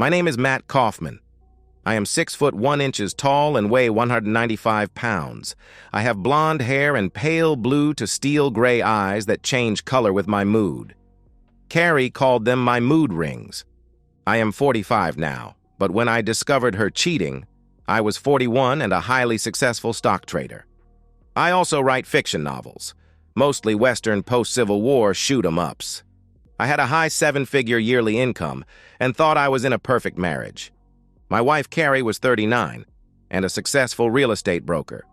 My name is Matt Kaufman. I am 6 foot 1 inches tall and weigh 195 pounds. I have blonde hair and pale blue to steel gray eyes that change color with my mood. Carrie called them my mood rings. I am 45 now, but when I discovered her cheating, I was 41 and a highly successful stock trader. I also write fiction novels, mostly Western post-Civil War shoot-'em-ups. I had a high 7-figure yearly income and thought I was in a perfect marriage. My wife Carrie was 39 and a successful real estate broker.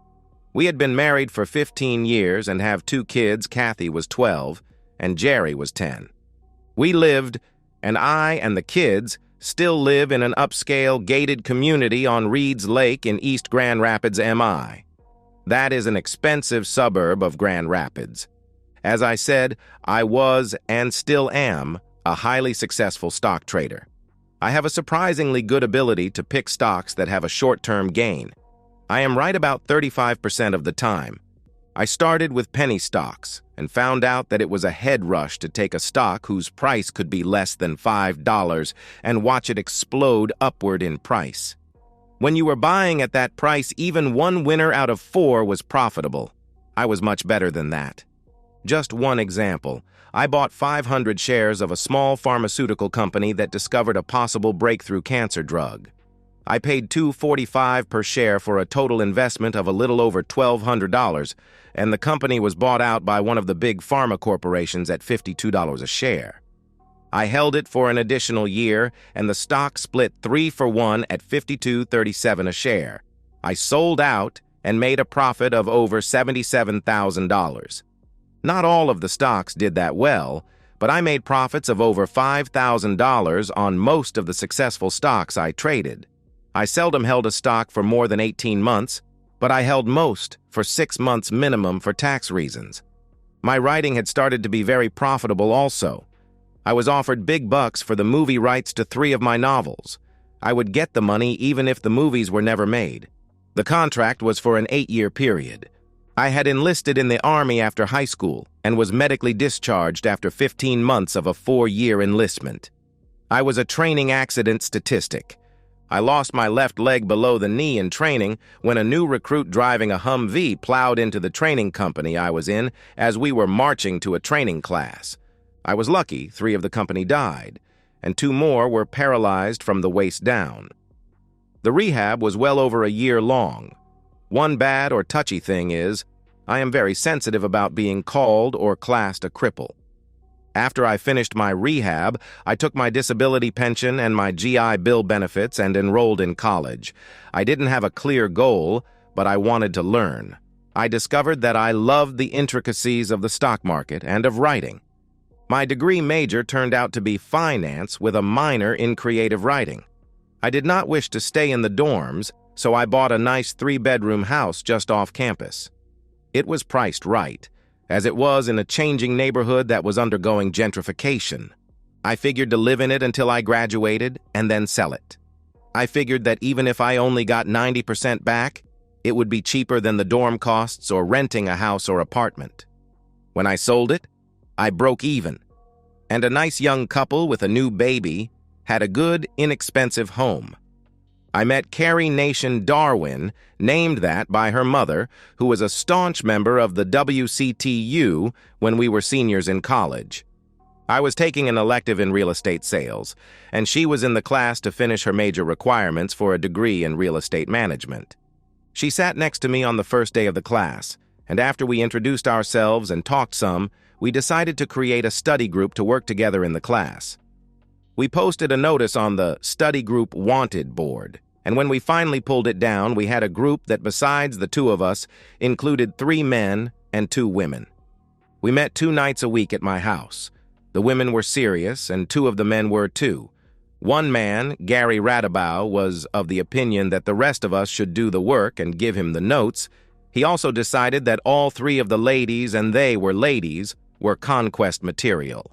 We had been married for 15 years and have 2 kids. Kathy was 12 and Jerry was 10. We lived, and I and the kids still live in an upscale gated community on Reed's Lake in East Grand Rapids, MI. That is an expensive suburb of Grand Rapids. As I said, I was and still am a highly successful stock trader. I have a surprisingly good ability to pick stocks that have a short-term gain. I am right about 35% of the time. I started with penny stocks and found out that it was a head rush to take a stock whose price could be less than $5 and watch it explode upward in price. When you were buying at that price, even one winner out of 4 was profitable. I was much better than that. Just one example. I bought 500 shares of a small pharmaceutical company that discovered a possible breakthrough cancer drug. I paid $2.45 per share for a total investment of a little over $1,200, and the company was bought out by one of the big pharma corporations at $52 a share. I held it for an additional year, and the stock split 3-for-1 at $52.37 a share. I sold out and made a profit of over $77,000. Not all of the stocks did that well, but I made profits of over $5,000 on most of the successful stocks I traded. I seldom held a stock for more than 18 months, but I held most for 6 months minimum for tax reasons. My writing had started to be very profitable also. I was offered big bucks for the movie rights to 3 of my novels. I would get the money even if the movies were never made. The contract was for an 8-year period. I had enlisted in the Army after high school and was medically discharged after 15 months of a 4-year enlistment. I was a training accident statistic. I lost my left leg below the knee in training when a new recruit driving a Humvee plowed into the training company I was in as we were marching to a training class. I was lucky 3 of the company died, and 2 more were paralyzed from the waist down. The rehab was well over a year long. One bad or touchy thing is, I am very sensitive about being called or classed a cripple. After I finished my rehab, I took my disability pension and my GI Bill benefits and enrolled in college. I didn't have a clear goal, but I wanted to learn. I discovered that I loved the intricacies of the stock market and of writing. My degree major turned out to be finance with a minor in creative writing. I did not wish to stay in the dorms, so I bought a nice 3-bedroom house just off campus. It was priced right, as it was in a changing neighborhood that was undergoing gentrification. I figured to live in it until I graduated and then sell it. I figured that even if I only got 90% back, it would be cheaper than the dorm costs or renting a house or apartment. When I sold it, I broke even, and a nice young couple with a new baby had a good, inexpensive home. I met Carrie Nation Darwin, named that by her mother, who was a staunch member of the WCTU when we were seniors in college. I was taking an elective in real estate sales, and she was in the class to finish her major requirements for a degree in real estate management. She sat next to me on the first day of the class, and after we introduced ourselves and talked some, we decided to create a study group to work together in the class. We posted a notice on the Study Group Wanted board, and when we finally pulled it down, we had a group that, besides the 2 of us, included 3 men and 2 women. We met 2 nights a week at my house. The women were serious, and 2 of the men were too. One man, Gary Radabow, was of the opinion that the rest of us should do the work and give him the notes. He also decided that all 3 of the ladies, and they were ladies, were conquest material.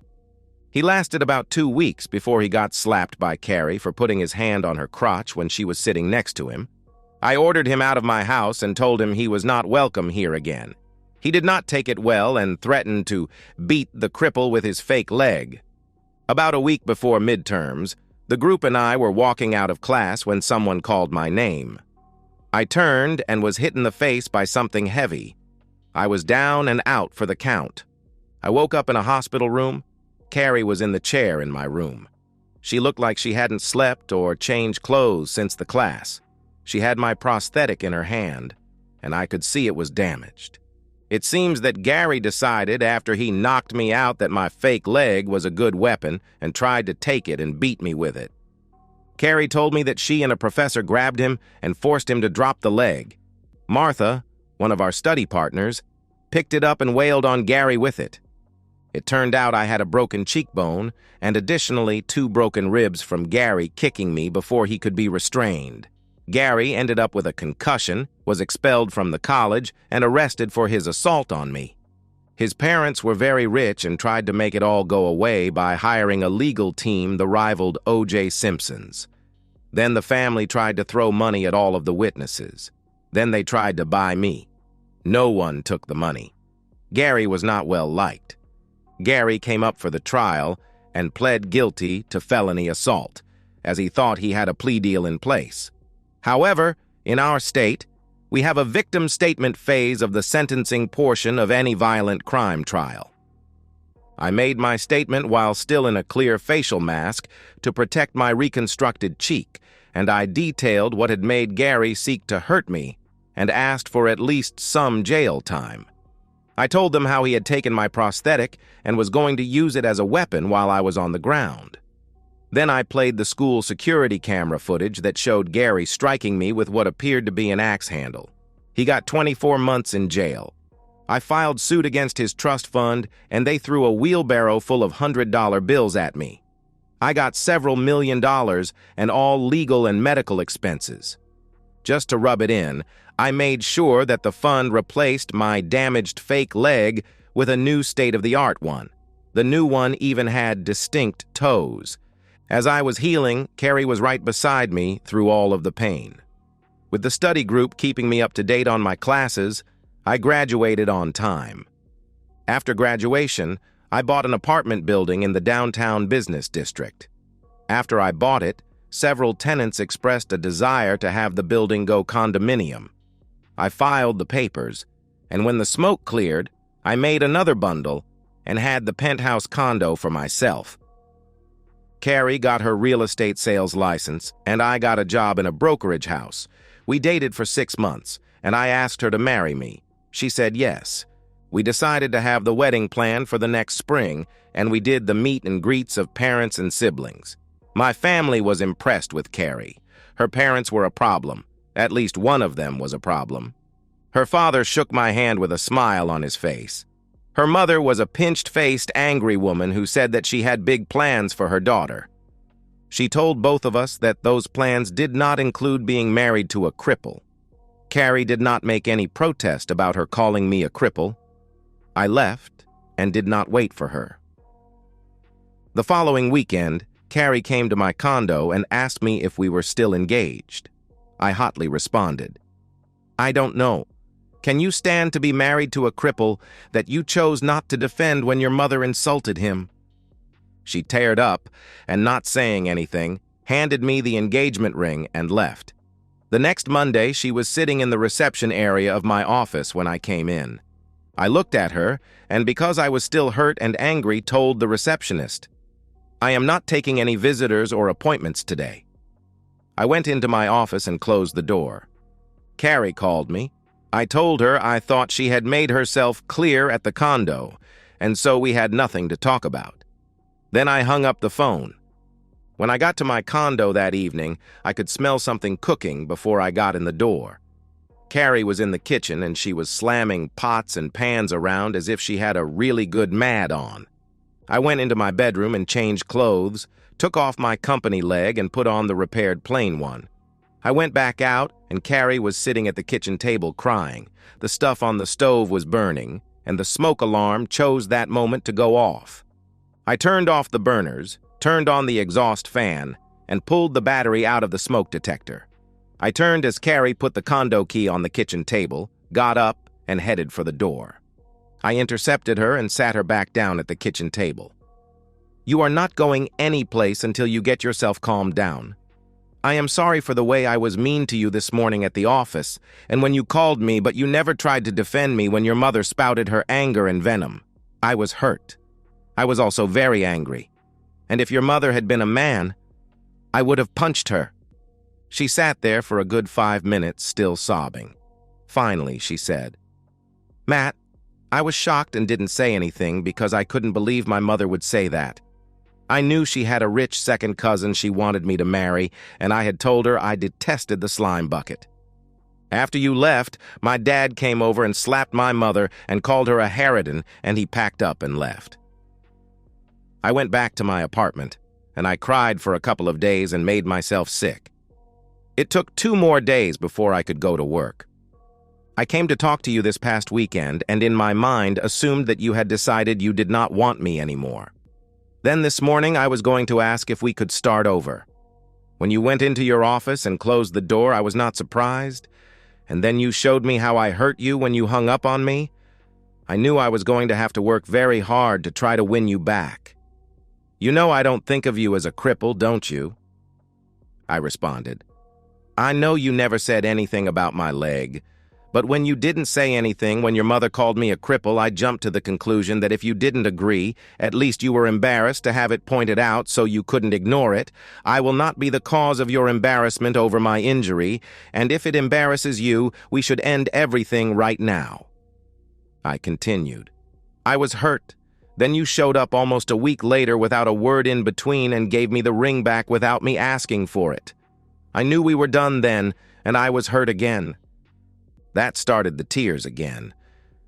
He lasted about 2 weeks before he got slapped by Carrie for putting his hand on her crotch when she was sitting next to him. I ordered him out of my house and told him he was not welcome here again. He did not take it well and threatened to beat the cripple with his fake leg. About a week before midterms, The group and I were walking out of class when someone called my name. I turned and was hit in the face by something heavy. I was down and out for the count. I woke up in a hospital room. Carrie was in the chair in my room. She looked like she hadn't slept or changed clothes since the class. She had my prosthetic in her hand, and I could see it was damaged. It seems that Gary decided after he knocked me out that my fake leg was a good weapon and tried to take it and beat me with it. Carrie told me that she and a professor grabbed him and forced him to drop the leg. Martha, one of our study partners, picked it up and wailed on Gary with it. It turned out I had a broken cheekbone and additionally 2 broken ribs from Gary kicking me before he could be restrained. Gary ended up with a concussion, was expelled from the college, and arrested for his assault on me. His parents were very rich and tried to make it all go away by hiring a legal team that rivaled O.J. Simpson's. Then the family tried to throw money at all of the witnesses. Then they tried to buy me. No one took the money. Gary was not well liked. Gary came up for the trial and pled guilty to felony assault, as he thought he had a plea deal in place. However, in our state, we have a victim statement phase of the sentencing portion of any violent crime trial. I made my statement while still in a clear facial mask to protect my reconstructed cheek, and I detailed what had made Gary seek to hurt me and asked for at least some jail time. I told them how he had taken my prosthetic and was going to use it as a weapon while I was on the ground. Then I played the school security camera footage that showed Gary striking me with what appeared to be an axe handle. He got 24 months in jail. I filed suit against his trust fund, and they threw a wheelbarrow full of $100 bills at me. I got several $1 million and all legal and medical expenses. Just to rub it in, I made sure that the fund replaced my damaged fake leg with a new state-of-the-art one. The new one even had distinct toes. As I was healing, Carrie was right beside me through all of the pain. With the study group keeping me up to date on my classes, I graduated on time. After graduation, I bought an apartment building in the downtown business district. After I bought it, several tenants expressed a desire to have the building go condominium. I filed the papers, and when the smoke cleared, I made another bundle and had the penthouse condo for myself. Carrie got her real estate sales license, and I got a job in a brokerage house. We dated for 6 months, and I asked her to marry me. She said yes. We decided to have the wedding planned for the next spring, and we did the meet and greets of parents and siblings. My family was impressed with Carrie. Her parents were a problem. At least one of them was a problem. Her father shook my hand with a smile on his face. Her mother was a pinched-faced, angry woman who said that she had big plans for her daughter. She told both of us that those plans did not include being married to a cripple. Carrie did not make any protest about her calling me a cripple. I left and did not wait for her. The following weekend, Carrie came to my condo and asked me if we were still engaged. I hotly responded, "I don't know. Can you stand to be married to a cripple that you chose not to defend when your mother insulted him?" She teared up and, not saying anything, handed me the engagement ring and left. The next Monday, she was sitting in the reception area of my office when I came in. I looked at her, and because I was still hurt and angry, told the receptionist, "I am not taking any visitors or appointments today." I went into my office and closed the door. Carrie called me. I told her I thought she had made herself clear at the condo, and so we had nothing to talk about. Then I hung up the phone. When I got to my condo that evening, I could smell something cooking before I got in the door. Carrie was in the kitchen, and she was slamming pots and pans around as if she had a really good mad on. I went into my bedroom and changed clothes, took off my company leg and put on the repaired plain one. I went back out, and Carrie was sitting at the kitchen table crying. The stuff on the stove was burning, and the smoke alarm chose that moment to go off. I turned off the burners, turned on the exhaust fan, and pulled the battery out of the smoke detector. I turned as Carrie put the condo key on the kitchen table, got up, and headed for the door. I intercepted her and sat her back down at the kitchen table. You are not going anyplace until you get yourself calmed down. I am sorry for the way I was mean to you this morning at the office, and when you called me, but you never tried to defend me when your mother spouted her anger and venom. I was hurt. I was also very angry. And if your mother had been a man, I would have punched her. She sat there for a good 5 minutes, still sobbing. Finally, she said, "Matt, I was shocked and didn't say anything because I couldn't believe my mother would say that. I knew she had a rich second cousin she wanted me to marry, and I had told her I detested the slime bucket. After you left, my dad came over and slapped my mother and called her a harridan, and he packed up and left. I went back to my apartment, and I cried for a couple of days and made myself sick. It took 2 more days before I could go to work. I came to talk to you this past weekend and in my mind assumed that you had decided you did not want me anymore. Then this morning I was going to ask if we could start over. When you went into your office and closed the door, I was not surprised, and then you showed me how I hurt you when you hung up on me. I knew I was going to have to work very hard to try to win you back. You know I don't think of you as a cripple, don't you?" I responded, "I know you never said anything about my leg, but when you didn't say anything when your mother called me a cripple, I jumped to the conclusion that if you didn't agree, at least you were embarrassed to have it pointed out so you couldn't ignore it. I will not be the cause of your embarrassment over my injury, and if it embarrasses you, we should end everything right now." I continued, "I was hurt. Then you showed up almost a week later without a word in between and gave me the ring back without me asking for it. I knew we were done then, and I was hurt again." That started the tears again.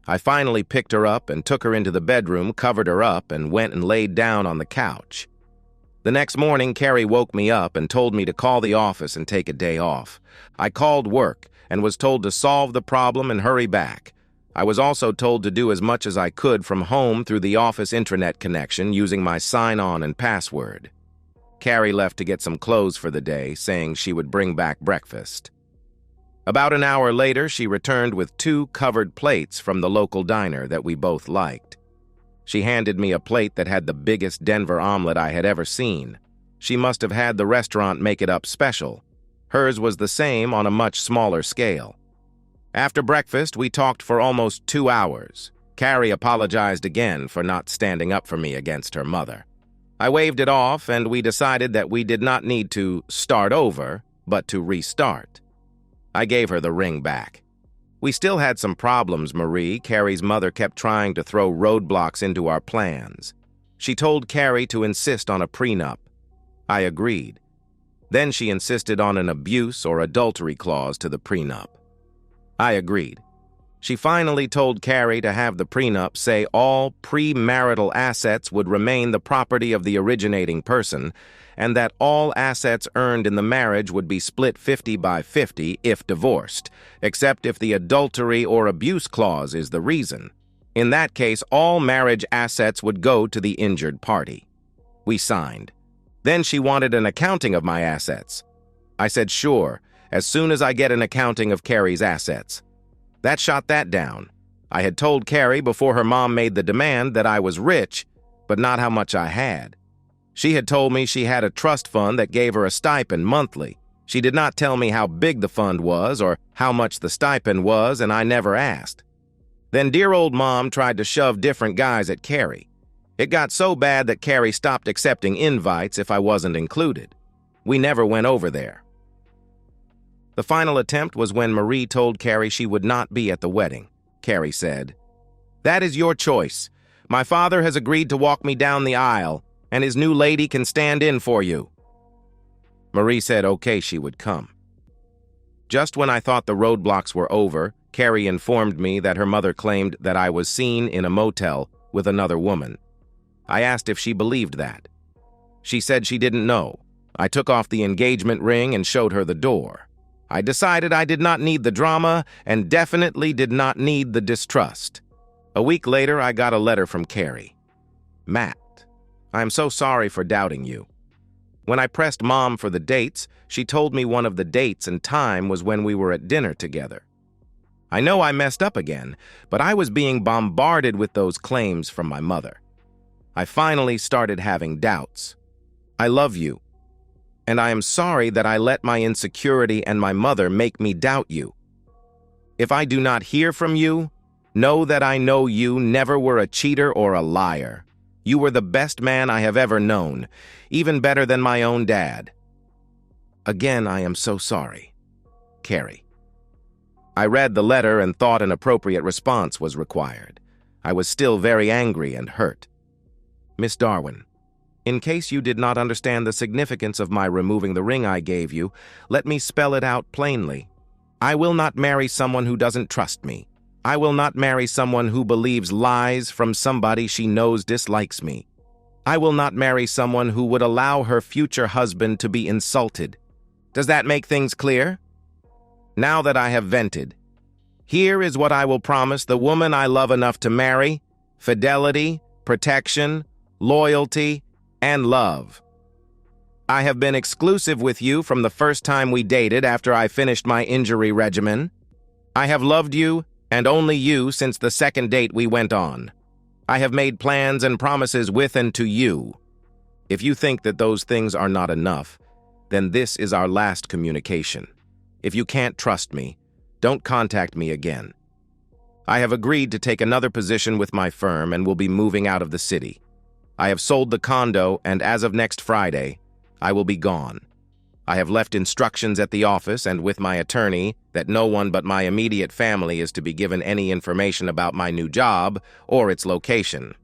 I finally picked her up and took her into the bedroom, covered her up, and went and laid down on the couch. The next morning, Carrie woke me up and told me to call the office and take a day off. I called work and was told to solve the problem and hurry back. I was also told to do as much as I could from home through the office intranet connection using my sign-on and password. Carrie left to get some clothes for the day, saying she would bring back breakfast. About an hour later, she returned with 2 covered plates from the local diner that we both liked. She handed me a plate that had the biggest Denver omelet I had ever seen. She must have had the restaurant make it up special. Hers was the same on a much smaller scale. After breakfast, we talked for almost 2 hours. Carrie apologized again for not standing up for me against her mother. I waved it off, and we decided that we did not need to start over, but to restart. I gave her the ring back. We still had some problems, Marie. Carrie's mother kept trying to throw roadblocks into our plans. She told Carrie to insist on a prenup. I agreed. Then she insisted on an abuse or adultery clause to the prenup. I agreed. She finally told Carrie to have the prenup say all premarital assets would remain the property of the originating person, and that all assets earned in the marriage would be split 50-50 if divorced, except if the adultery or abuse clause is the reason. In that case, all marriage assets would go to the injured party. We signed. Then she wanted an accounting of my assets. I said sure, as soon as I get an accounting of Carrie's assets. That shot that down. I had told Carrie before her mom made the demand that I was rich, but not how much I had. She had told me she had a trust fund that gave her a stipend monthly. She did not tell me how big the fund was or how much the stipend was, and I never asked. Then dear old mom tried to shove different guys at Carrie. It got so bad that Carrie stopped accepting invites if I wasn't included. We never went over there. The final attempt was when Marie told Carrie she would not be at the wedding. Carrie said, "That is your choice. My father has agreed to walk me down the aisle, and his new lady can stand in for you." Marie said okay, she would come. Just when I thought the roadblocks were over, Carrie informed me that her mother claimed that I was seen in a motel with another woman. I asked if she believed that. She said she didn't know. I took off the engagement ring and showed her the door. I decided I did not need the drama and definitely did not need the distrust. A week later, I got a letter from Carrie. "Matt, I am so sorry for doubting you. When I pressed Mom for the dates, she told me one of the dates and time was when we were at dinner together. I know I messed up again, but I was being bombarded with those claims from my mother. I finally started having doubts. I love you, and I am sorry that I let my insecurity and my mother make me doubt you. If I do not hear from you, know that I know you never were a cheater or a liar. You were the best man I have ever known, even better than my own dad. Again, I am so sorry. Carrie. I read the letter and thought an appropriate response was required. I was still very angry and hurt. Miss Darwin, in case you did not understand the significance of my removing the ring I gave you, let me spell it out plainly. I will not marry someone who doesn't trust me. I will not marry someone who believes lies from somebody she knows dislikes me. I will not marry someone who would allow her future husband to be insulted. Does that make things clear? Now that I have vented, here is what I will promise the woman I love enough to marry: fidelity, protection, loyalty, and love. I have been exclusive with you from the first time we dated after I finished my injury regimen. I have loved you, and only you, since the second date we went on. I have made plans and promises with and to you. If you think that those things are not enough, then this is our last communication. If you can't trust me, don't contact me again. I have agreed to take another position with my firm and will be moving out of the city. I have sold the condo, and as of next Friday, I will be gone. I have left instructions at the office and with my attorney that no one but my immediate family is to be given any information about my new job or its location.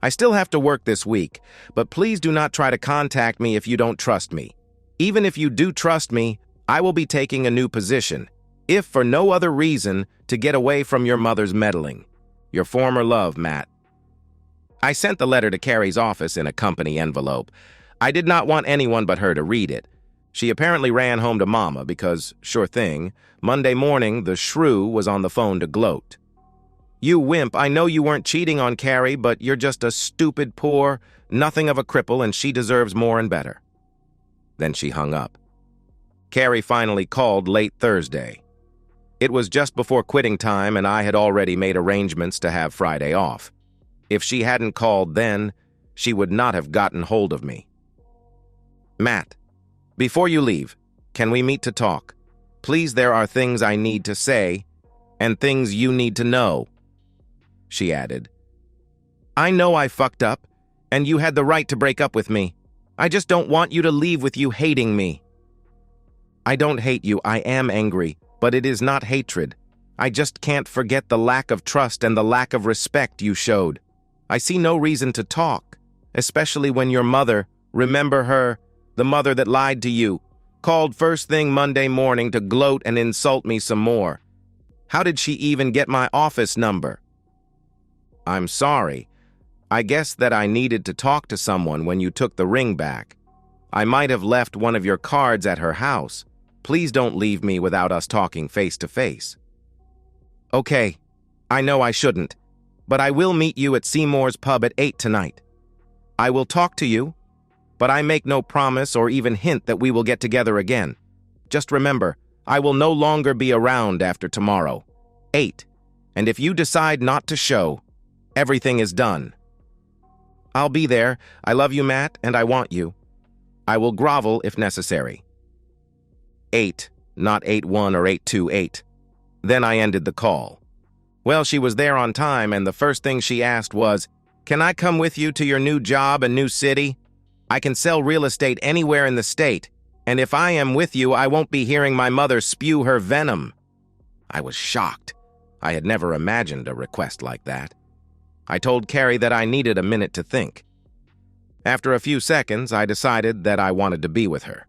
I still have to work this week, but please do not try to contact me if you don't trust me. Even if you do trust me, I will be taking a new position, if for no other reason, to get away from your mother's meddling. Your former love, Matt. I sent the letter to Carrie's office in a company envelope. I did not want anyone but her to read it. She apparently ran home to Mama because, sure thing, Monday morning the shrew was on the phone to gloat. You wimp, I know you weren't cheating on Carrie, but you're just a stupid, poor, nothing of a cripple, and she deserves more and better. Then she hung up. Carrie finally called late Thursday. It was just before quitting time, and I had already made arrangements to have Friday off. If she hadn't called then, she would not have gotten hold of me. Matt, before you leave, can we meet to talk? Please, there are things I need to say, and things you need to know. She added, I know I fucked up, and you had the right to break up with me. I just don't want you to leave with you hating me. I don't hate you, I am angry, but it is not hatred. I just can't forget the lack of trust and the lack of respect you showed. I see no reason to talk, especially when your mother, remember her, the mother that lied to you, called first thing Monday morning to gloat and insult me some more. How did she even get my office number? I'm sorry. I guess that I needed to talk to someone when you took the ring back. I might have left one of your cards at her house. Please don't leave me without us talking face to face. Okay, I know I shouldn't, but I will meet you at Seymour's pub at 8 tonight. I will talk to you, but I make no promise or even hint that we will get together again. Just remember, I will no longer be around after tomorrow. 8. And if you decide not to show, everything is done. I'll be there. I love you, Matt, and I want you. I will grovel if necessary. 8, not 8-1 or 8-2-8. Then I ended the call. Well, she was there on time, and the first thing she asked was, Can I come with you to your new job and new city? I can sell real estate anywhere in the state, and if I am with you, I won't be hearing my mother spew her venom. I was shocked. I had never imagined a request like that. I told Carrie that I needed a minute to think. After a few seconds, I decided that I wanted to be with her.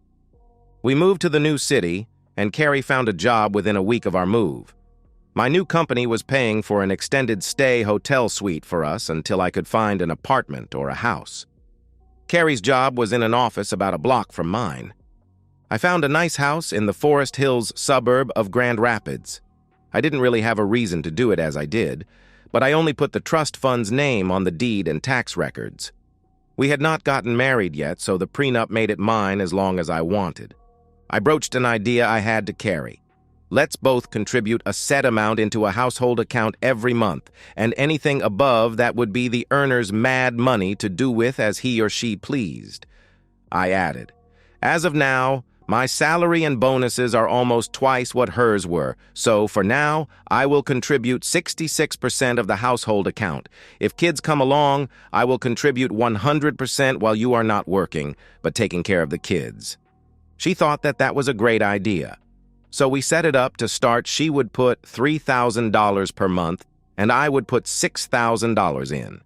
We moved to the new city, and Carrie found a job within a week of our move. My new company was paying for an extended stay hotel suite for us until I could find an apartment or a house. Carrie's job was in an office about a block from mine. I found a nice house in the Forest Hills suburb of Grand Rapids. I didn't really have a reason to do it as I did, but I only put the trust fund's name on the deed and tax records. We had not gotten married yet, so the prenup made it mine as long as I wanted. I broached an idea I had to Carrie. Let's both contribute a set amount into a household account every month, and anything above that would be the earner's mad money to do with as he or she pleased. I added, as of now, my salary and bonuses are almost twice what hers were, so for now, I will contribute 66% of the household account. If kids come along, I will contribute 100% while you are not working, but taking care of the kids. She thought that that was a great idea. So we set it up to start. She would put $3,000 per month, and I would put $6,000 in.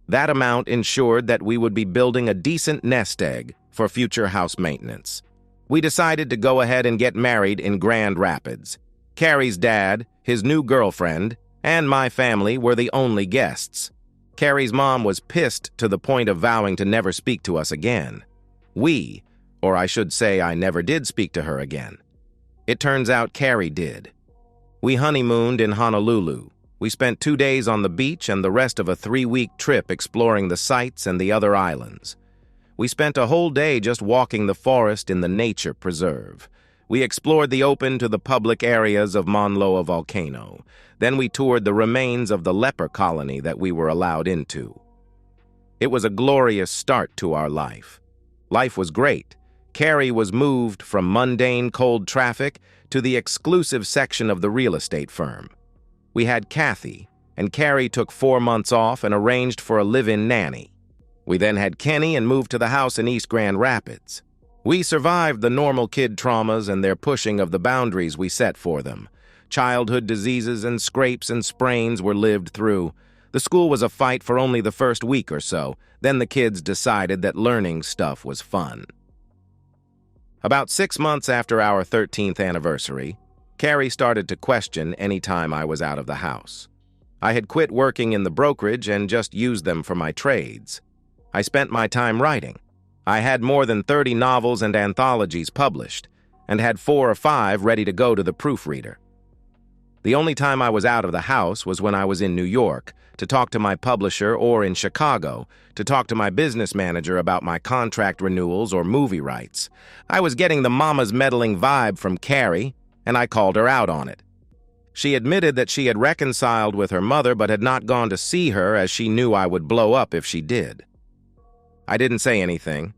That amount ensured that we would be building a decent nest egg for future house maintenance. We decided to go ahead and get married in Grand Rapids. Carrie's dad, his new girlfriend, and my family were the only guests. Carrie's mom was pissed to the point of vowing to never speak to us again. Or I should say I never did speak to her again. It turns out Carrie did. We honeymooned in Honolulu. We spent 2 days on the beach and the rest of a 3-week trip exploring the sights and the other islands. We spent a whole day just walking the forest in the nature preserve. We explored the open to the public areas of Mauna Loa volcano. Then we toured the remains of the leper colony that we were allowed into. It was a glorious start to our life. Life was great. Carrie was moved from mundane cold traffic to the exclusive section of the real estate firm. We had Kathy, and Carrie took 4 months off and arranged for a live-in nanny. We then had Kenny and moved to the house in East Grand Rapids. We survived the normal kid traumas and their pushing of the boundaries we set for them. Childhood diseases and scrapes and sprains were lived through. The school was a fight for only the first week or so. Then the kids decided that learning stuff was fun. About 6 months after our 13th anniversary, Carrie started to question any time I was out of the house. I had quit working in the brokerage and just used them for my trades. I spent my time writing. I had more than 30 novels and anthologies published, and had 4 or 5 ready to go to the proofreader. The only time I was out of the house was when I was in New York, to talk to my publisher, or in Chicago, to talk to my business manager about my contract renewals or movie rights. I was getting the mama's meddling vibe from Carrie, and I called her out on it. She admitted that she had reconciled with her mother but had not gone to see her as she knew I would blow up if she did. I didn't say anything.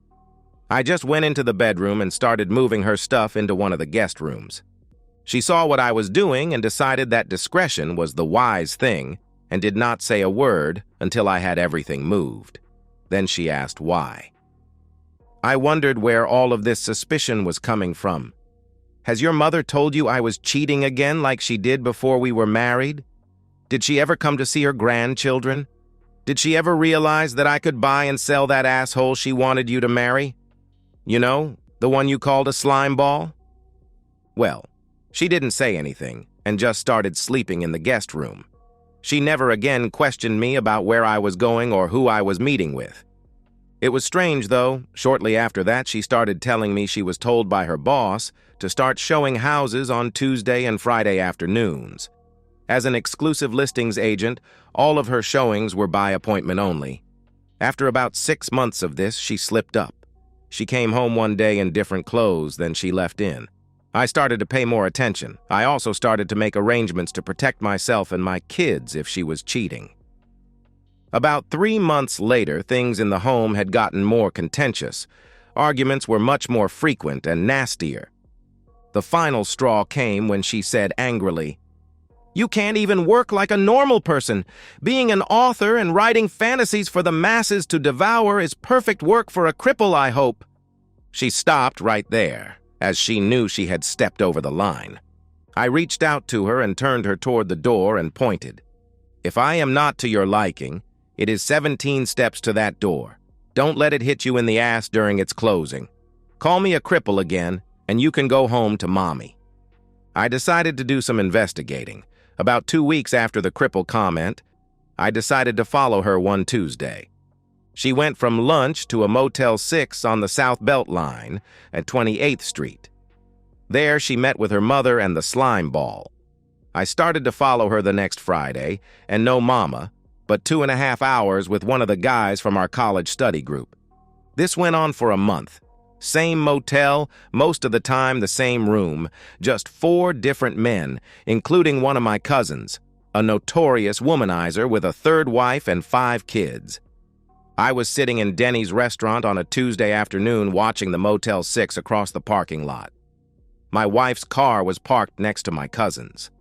I just went into the bedroom and started moving her stuff into one of the guest rooms. She saw what I was doing and decided that discretion was the wise thing and did not say a word until I had everything moved. Then she asked why. I wondered where all of this suspicion was coming from. Has your mother told you I was cheating again like she did before we were married? Did she ever come to see her grandchildren? Did she ever realize that I could buy and sell that asshole she wanted you to marry? You know, the one you called a slime ball? Well, she didn't say anything and just started sleeping in the guest room. She never again questioned me about where I was going or who I was meeting with. It was strange, though. Shortly after that, she started telling me she was told by her boss to start showing houses on Tuesday and Friday afternoons. As an exclusive listings agent, all of her showings were by appointment only. After about 6 months of this, she slipped up. She came home one day in different clothes than she left in. I started to pay more attention. I also started to make arrangements to protect myself and my kids if she was cheating. About 3 months later, things in the home had gotten more contentious. Arguments were much more frequent and nastier. The final straw came when she said angrily, "You can't even work like a normal person. Being an author and writing fantasies for the masses to devour is perfect work for a cripple, I hope." She stopped right there, as she knew she had stepped over the line. I reached out to her and turned her toward the door and pointed. "If I am not to your liking, it is 17 steps to that door. Don't let it hit you in the ass during its closing. Call me a cripple again, and you can go home to mommy." I decided to do some investigating. About 2 weeks after the cripple comment, I decided to follow her one Tuesday. She went from lunch to a Motel 6 on the South Belt Line at 28th Street. There, she met with her mother and the slime ball. I started to follow her the next Friday, and no mama, but 2.5 hours with one of the guys from our college study group. This went on for a month. Same motel, most of the time the same room, just 4 different men, including one of my cousins, a notorious womanizer with a 3rd wife and 5 kids. I was sitting in Denny's restaurant on a Tuesday afternoon watching the Motel 6 across the parking lot. My wife's car was parked next to my cousin's.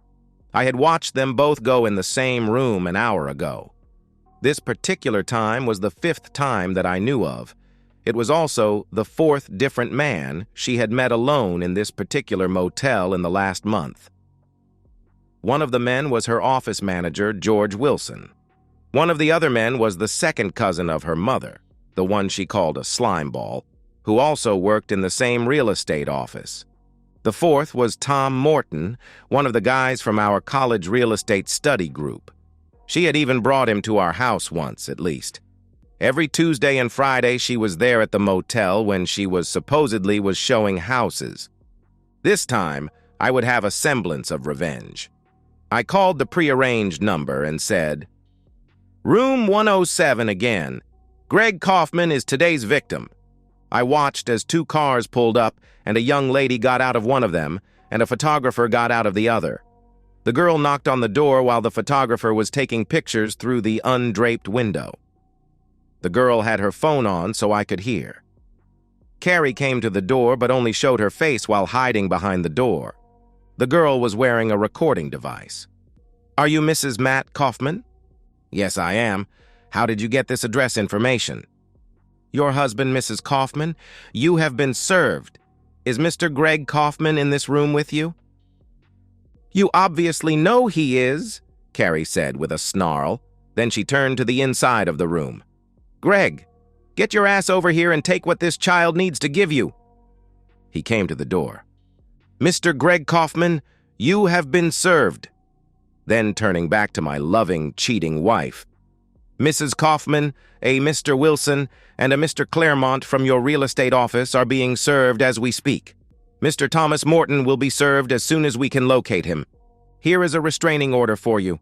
I had watched them both go in the same room an hour ago. This particular time was the 5th time that I knew of. It was also the 4th different man she had met alone in this particular motel in the last month. One of the men was her office manager, George Wilson. One of the other men was the 2nd cousin of her mother, the one she called a slimeball, who also worked in the same real estate office. The 4th was Tom Morton, one of the guys from our college real estate study group. She had even brought him to our house once, at least. Every Tuesday and Friday she was there at the motel when she supposedly was showing houses. This time, I would have a semblance of revenge. I called the prearranged number and said, "Room 107 again. Greg Kaufman is today's victim." I watched as 2 cars pulled up and a young lady got out of one of them and a photographer got out of the other. The girl knocked on the door while the photographer was taking pictures through the undraped window. The girl had her phone on so I could hear. Carrie came to the door but only showed her face while hiding behind the door. The girl was wearing a recording device. "Are you Mrs. Matt Kaufman?" "Yes, I am. How did you get this address information?" "Your husband, Mrs. Kaufman? You have been served. Is Mr. Greg Kaufman in this room with you?" "You obviously know he is," Carrie said with a snarl. Then she turned to the inside of the room. "Greg, get your ass over here and take what this child needs to give you." He came to the door. "Mr. Greg Kaufman, you have been served." Then turning back to my loving, cheating wife. "Mrs. Kaufman, a Mr. Wilson, and a Mr. Claremont from your real estate office are being served as we speak. Mr. Thomas Morton will be served as soon as we can locate him. Here is a restraining order for you.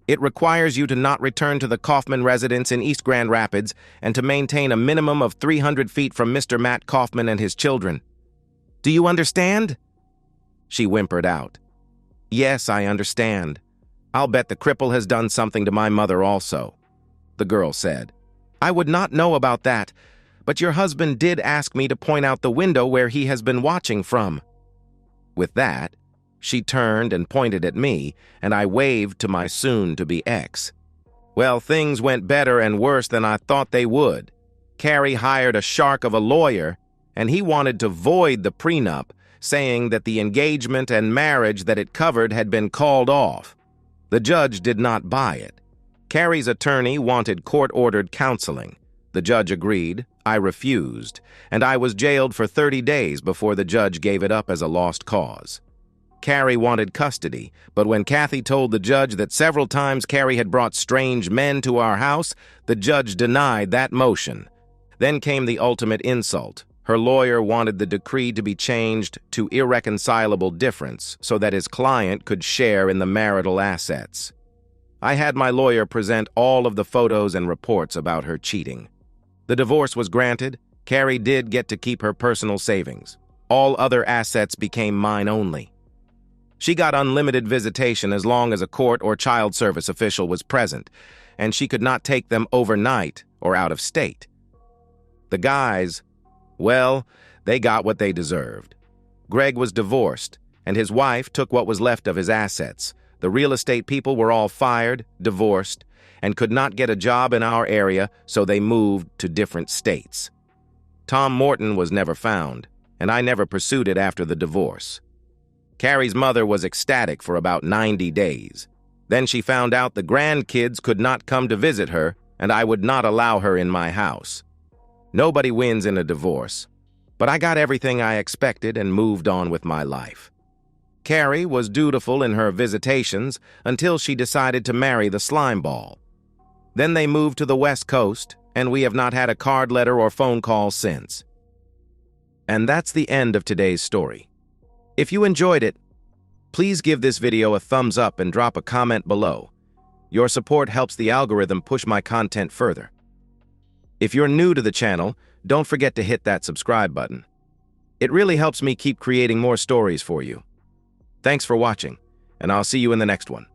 It requires you to not return to the Kaufman residence in East Grand Rapids and to maintain a minimum of 300 feet from Mr. Matt Kaufman and his children. Do you understand?" She whimpered out. "Yes, I understand. I'll bet the cripple has done something to my mother also," the girl said. "I would not know about that, but your husband did ask me to point out the window where he has been watching from." With that, she turned and pointed at me, and I waved to my soon-to-be ex. Well, things went better and worse than I thought they would. Carrie hired a shark of a lawyer, and he wanted to void the prenup, saying that the engagement and marriage that it covered had been called off. The judge did not buy it. Carrie's attorney wanted court-ordered counseling. The judge agreed, I refused, and I was jailed for 30 days before the judge gave it up as a lost cause. Carrie wanted custody, but when Kathy told the judge that several times Carrie had brought strange men to our house, the judge denied that motion. Then came the ultimate insult. Her lawyer wanted the decree to be changed to irreconcilable difference so that his client could share in the marital assets. I had my lawyer present all of the photos and reports about her cheating. The divorce was granted. Carrie did get to keep her personal savings. All other assets became mine only. She got unlimited visitation as long as a court or child service official was present, and she could not take them overnight or out of state. The guys, well, they got what they deserved. Greg was divorced, and his wife took what was left of his assets. The real estate people were all fired, divorced, and could not get a job in our area, so they moved to different states. Tom Morton was never found, and I never pursued it after the divorce. Carrie's mother was ecstatic for about 90 days. Then she found out the grandkids could not come to visit her, and I would not allow her in my house. Nobody wins in a divorce, but I got everything I expected and moved on with my life. Carrie was dutiful in her visitations until she decided to marry the slimeball. Then they moved to the West Coast, and we have not had a card letter or phone call since. And that's the end of today's story. If you enjoyed it, please give this video a thumbs up and drop a comment below. Your support helps the algorithm push my content further. If you're new to the channel, don't forget to hit that subscribe button. It really helps me keep creating more stories for you. Thanks for watching, and I'll see you in the next one.